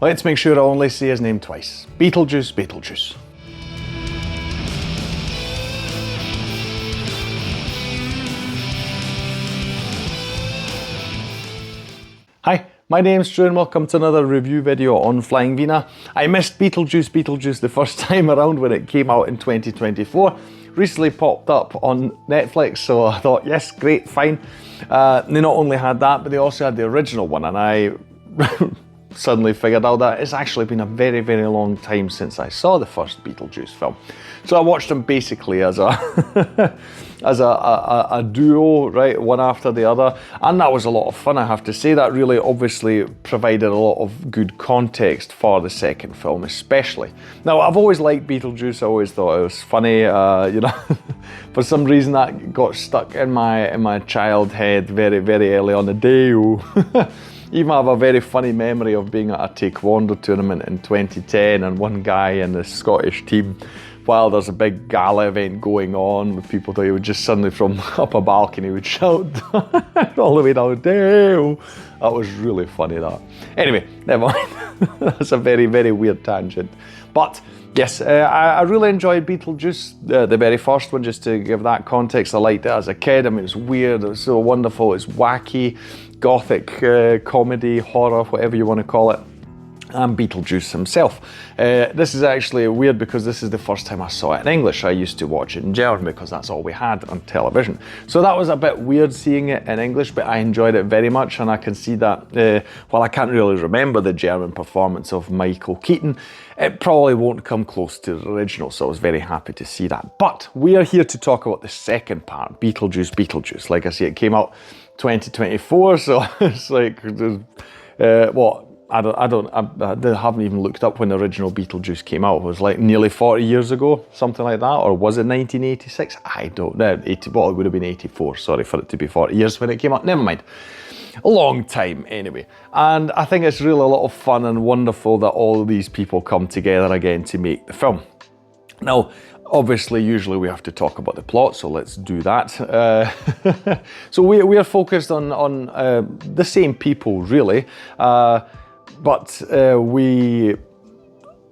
Let's make sure I only say his name twice. Beetlejuice Beetlejuice. Hi, my name's Drew and welcome to another review video on Flying Wiener. I missed Beetlejuice Beetlejuice the first time around when it came out in 2024. Recently popped up on Netflix, so I thought, yes, great, fine. They not only had that, but they also had the original one, and I suddenly figured out that it's actually been a very, very long time since I saw the first Beetlejuice film. So I watched them basically as a as a duo, right, one after the other, and that was a lot of fun, I have to say. That really obviously provided a lot of good context for the second film, especially. Now, I've always liked Beetlejuice. I always thought it was funny, you know. For some reason that got stuck in my child head very, very early on the day. Even have a very funny memory of being at a taekwondo tournament in 2010 and one guy in the Scottish team, while there's a big gala event going on with people, that he would just suddenly from up a balcony would shout all the way down, Dale. That was really funny, that. Anyway, never mind. That's a very, very weird tangent. But yes, I really enjoyed Beetlejuice, the very first one, just to give that context. I liked it as a kid. I mean, it's weird, it was so wonderful, it's wacky, gothic comedy, horror, whatever you want to call it. And Beetlejuice himself. This is actually weird because this is the first time I saw it in English. I used to watch it in German because that's all we had on television. So that was a bit weird seeing it in English, but I enjoyed it very much, and I can see that, while I can't really remember the German performance of Michael Keaton, it probably won't come close to the original, so I was very happy to see that. But we are here to talk about the second part, Beetlejuice Beetlejuice. Like I say, it came out 2024, so it's like, what? I haven't even looked up when the original Beetlejuice came out. It was like nearly 40 years ago, something like that, or was it 1986? I don't know. Well, it would have been 84. Sorry for it to be 40 years when it came out. Never mind. A long time anyway. And I think it's really a lot of fun and wonderful that all of these people come together again to make the film. Now, obviously, usually we have to talk about the plot, so let's do that. So we are focused on the same people, really. But we,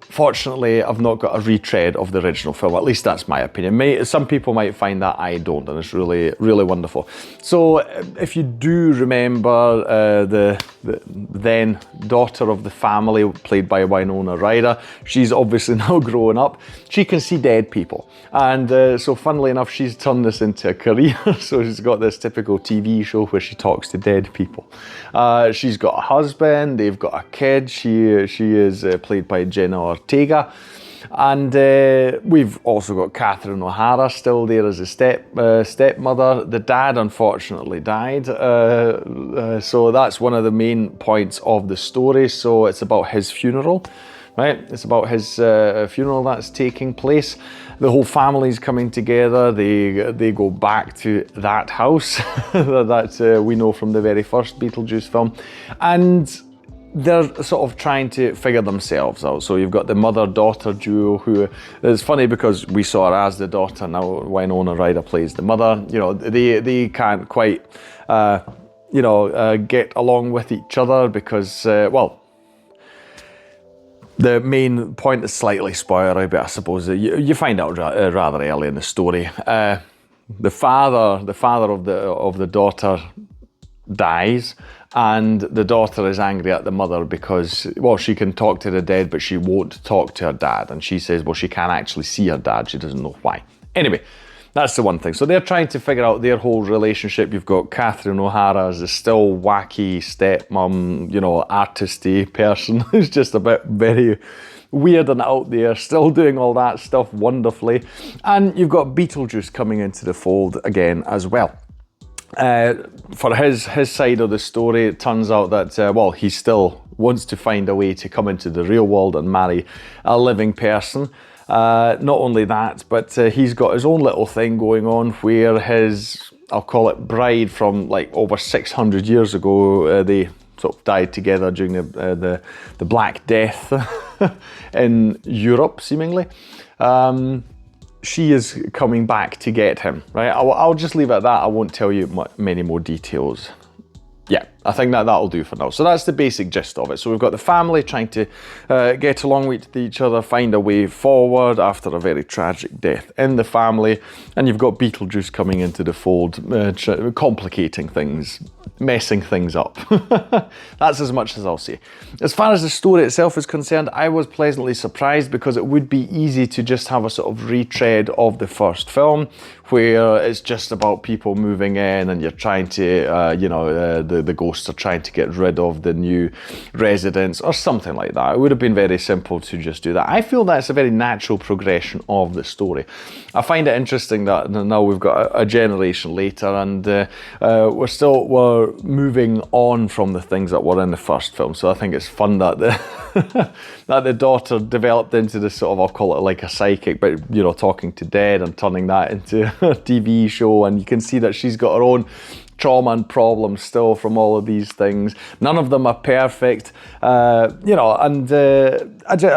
fortunately, have not got a retread of the original film. At least that's my opinion. Some people might find that I don't, and it's really, really wonderful. So if you do remember the then daughter of the family, played by Wiener Ryder, she's obviously now grown up. She can see dead people. And so funnily enough, she's turned this into a career. So she's got this typical TV show where she talks to dead people. She's got a husband, they've got a kid. She is played by Jenna Ortega. And we've also got Catherine O'Hara still there as a stepmother. The dad unfortunately died. So that's one of the main points of the story. So it's about his funeral. Right, it's about his funeral that's taking place. The whole family's coming together. They go back to that house that we know from the very first Beetlejuice film, and they're sort of trying to figure themselves out. So you've got the mother-daughter duo, who is funny because we saw her as the daughter. Now Wiener Ryder plays the mother. You know, they can't quite get along with each other because well, the main point is slightly spoilery, but I suppose you find out rather early in the story. The father of the daughter dies, and the daughter is angry at the mother because, well, she can talk to the dead, but she won't talk to her dad. And she says, well, she can't actually see her dad. She doesn't know why. Anyway, that's the one thing. So they're trying to figure out their whole relationship. You've got Catherine O'Hara as a still wacky stepmom, you know, artisty person who's just a bit very weird and out there, still doing all that stuff wonderfully. And you've got Beetlejuice coming into the fold again as well. For his side of the story, it turns out that, well, he still wants to find a way to come into the real world and marry a living person. Not only that, but he's got his own little thing going on where his, I'll call it bride from like over 600 years ago, they sort of died together during the Black Death in Europe, seemingly. She is coming back to get him, right? I'll just leave it at that. I won't tell you many more details. Yeah, I think that'll do for now. So that's the basic gist of it. So we've got the family trying to get along with each other, find a way forward after a very tragic death in the family. And you've got Beetlejuice coming into the fold, complicating things, messing things up. That's as much as I'll say. As far as the story itself is concerned, I was pleasantly surprised because it would be easy to just have a sort of retread of the first film, where it's just about people moving in and you're trying to, the ghosts are trying to get rid of the new residents or something like that. It would have been very simple to just do that. I feel that's a very natural progression of the story. I find it interesting that now we've got a generation later and we're moving on from the things that were in the first film. So I think it's fun that that the daughter developed into this sort of, I'll call it like a psychic, but talking to dead and turning that into a TV show, and you can see that she's got her own trauma and problems still from all of these things. None of them are perfect, I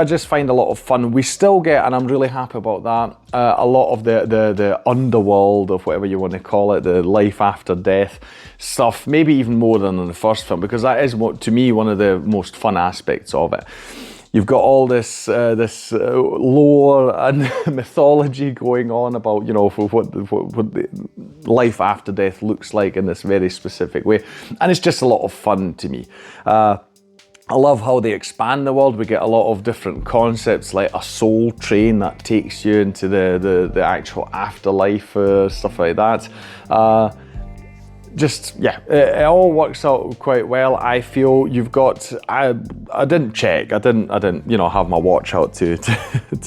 just find a lot of fun. We still get, and I'm really happy about that, a lot of the underworld, of whatever you want to call it, the life after death stuff, maybe even more than in the first film, because that is, to me, one of the most fun aspects of it. You've got all this lore and mythology going on about, what the life after death looks like in this very specific way. And it's just a lot of fun to me. I love how they expand the world. We get a lot of different concepts, like a soul train that takes you into the actual afterlife, stuff like that. It all works out quite well. I feel you've got, I didn't check, I didn't have my watch out to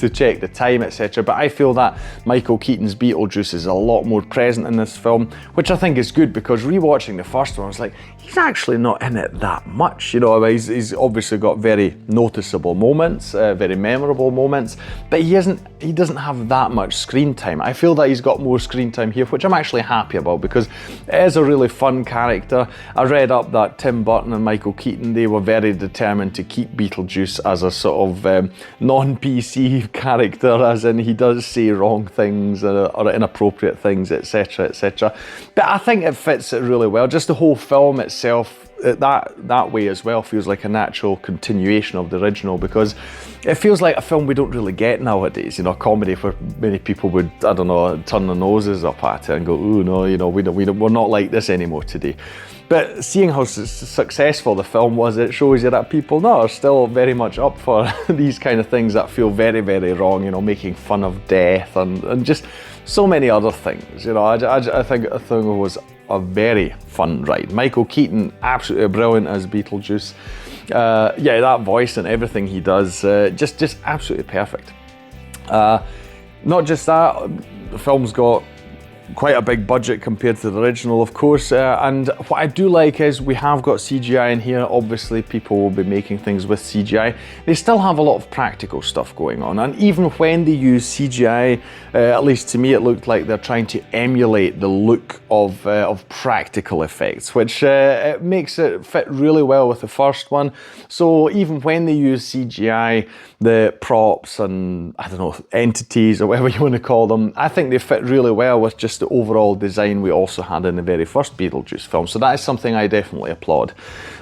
check the time, etc. But I feel that Michael Keaton's Beetlejuice is a lot more present in this film, which I think is good, because rewatching the first one, I was like, he's actually not in it that much. He's obviously got very noticeable moments, very memorable moments, but he doesn't have that much screen time. I feel that he's got more screen time here, which I'm actually happy about, because it is a really fun character. I read up that Tim Burton and Michael Keaton, they were very determined to keep Beetlejuice as a sort of non-PC character, as in he does say wrong things or inappropriate things, etc, etc. But I think it fits it really well. Just the whole film itself, that way as well, feels like a natural continuation of the original, because it feels like a film we don't really get nowadays. A comedy where many people would, I don't know, turn their noses up at it and go, "Ooh, no, we're not like this anymore today." But seeing how successful the film was, it shows you that people now are still very much up for these kind of things that feel very, very wrong. Making fun of death and just so many other things. I think it was a very fun ride. Michael Keaton, absolutely brilliant as Beetlejuice. That voice and everything he does, just absolutely perfect. Not just that, the film's got quite a big budget compared to the original, of course, and what I do like is we have got CGI in here. Obviously people will be making things with CGI. They still have a lot of practical stuff going on, and even when they use CGI, at least to me it looked like they're trying to emulate the look of practical effects, which it makes it fit really well with the first one. So even when they use CGI, the props and, I don't know, entities or whatever you want to call them, I think they fit really well with just the overall design we also had in the very first Beetlejuice film. So that is something I definitely applaud.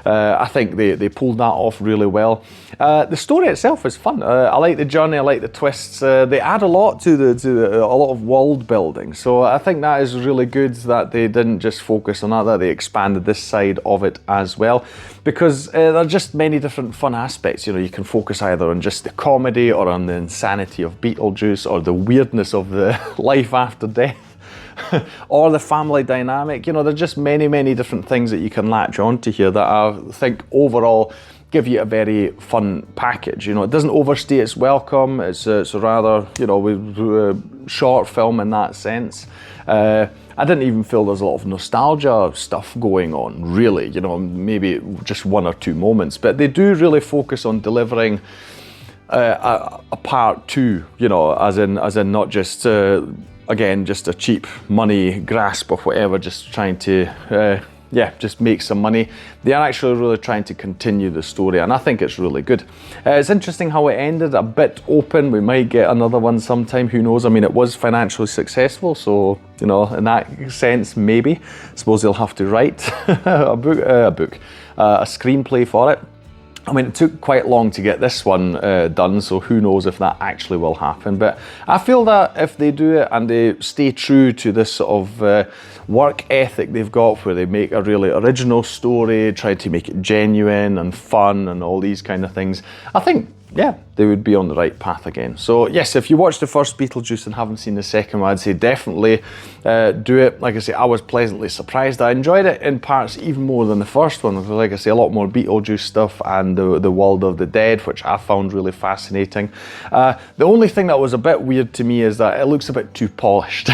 I think they pulled that off really well. The story itself is fun. I like the journey, I like the twists. They add a lot to a lot of world building. So I think that is really good that they didn't just focus on that they expanded this side of it as well. Because there are just many different fun aspects. You can focus either on just the comedy or on the insanity of Beetlejuice or the weirdness of the life after death. Or the family dynamic. There's just many, many different things that you can latch onto here that I think overall give you a very fun package. It doesn't overstay its welcome. It's a rather, short film in that sense. I didn't even feel there's a lot of nostalgia stuff going on, really. Maybe just one or two moments, but they do really focus on delivering a part two. As in not just again, just a cheap money grasp or whatever, just trying to yeah, just make some money. They are actually really trying to continue the story, and I think it's really good. It's interesting how it ended, a bit open. We might get another one sometime, who knows? I mean, it was financially successful, so, you know, in that sense, maybe. I suppose they'll have to write a screenplay for it. I mean, it took quite long to get this one done, so who knows if that actually will happen. But I feel that if they do it and they stay true to this sort of work ethic they've got, where they make a really original story, try to make it genuine and fun and all these kind of things, I think, yeah, they would be on the right path again. So yes, if you watched the first Beetlejuice and haven't seen the second one, I'd say definitely do it. Like I say, I was pleasantly surprised. I enjoyed it in parts even more than the first one. Like I say, a lot more Beetlejuice stuff and the world of the dead, which I found really fascinating. The only thing that was a bit weird to me is that it looks a bit too polished.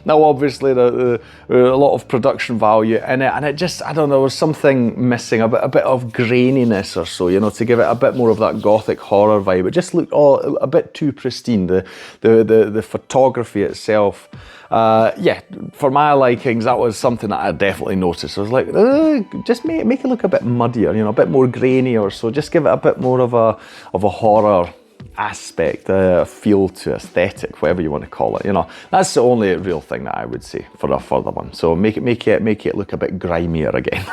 Now obviously there's a lot of production value in it, and it just, I don't know, there was something missing, a bit of graininess or so, you know, to give it a bit more of that gothic horror vibe. It just looked all a bit too pristine. The photography itself, yeah, for my likings, that was something that I definitely noticed. I was like, just make it look a bit muddier, you know, a bit more grainy or so. Just give it a bit more of a horror aspect, feel to aesthetic, whatever you want to call it. You know, that's the only real thing that I would say for a further one. So make it look a bit grimier again.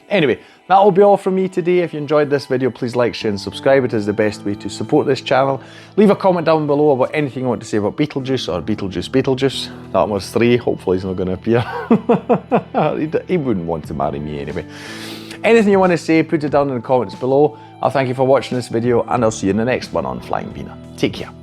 Anyway, that'll be all from me today. If you enjoyed this video, please like, share and subscribe. It is the best way to support this channel. Leave a comment down below about anything you want to say about Beetlejuice or Beetlejuice. That was 3. Hopefully he's not going to appear. He wouldn't want to marry me anyway. Anything you want to say, put it down in the comments below. I'll thank you for watching this video, and I'll see you in the next one on Flying Wiener. Take care.